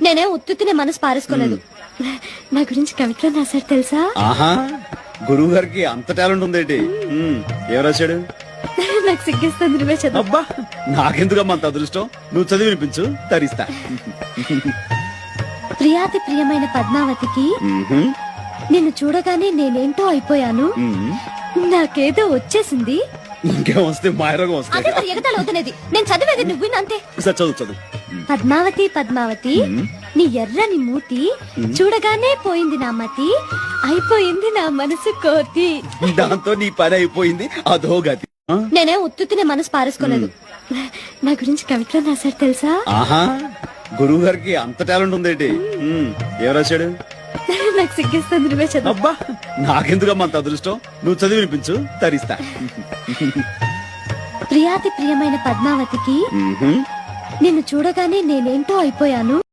నేనే ఉత్తునే మనసు పారేసుకోలేదు. నా గురించి కవిత్వం రాశారు తెలుసా? ఆహా, గురువు గారికి అంత టాలెంట్ ఉందేంటి? ఏం రాశాడు? నాకు సిగ్గిస్తుంది, నువ్వే చదువు. అబ్బా, నాకెందుకమ్మా అంత అదృష్టం? నువ్వు చదివి వినిపించు, తరిస్తా. ప్రియాతి ప్రియమైన పద్మావతికి నిన్ను చూడగానే నేనేంటో అయిపోయాను. నాకేదో వచ్చేసింది. ఇంకేం వస్తే మాయరోగం వస్తాయి. అదే మరి ఎగతాళి అవుతున్నది. నేను చదివేది నువ్వు అంతే. సరే, చదువు చదువు. పద్మావతి పద్మావతి నీ ఎర్రని మూతి చూడగానే పోయింది నా మతి, అయిపోయింది నా మనసు కోతి. దాంతో నీ పని అయిపోయింది, అదో గతి. నేనే ఉత్తునే మనసు పారేసుకోలేదు. నా గురించి కవిత్వం రాశారు తెలుసా? ఆహా, గురువు గారికి అంత టాలెంట్ ఉందేంటి? ఏం రాశాడు? నాకు సిగ్గిస్తుంది, నువ్వే చదువు. అబ్బా, నాకెందుకమ్మా అంత అదృష్టం? నువ్వు చదివి వినిపించు, తరిస్తా. ప్రియాతి ప్రియమైన పద్మావతికి నిన్ను చూడగానే నేనేంటో అయిపోయాను.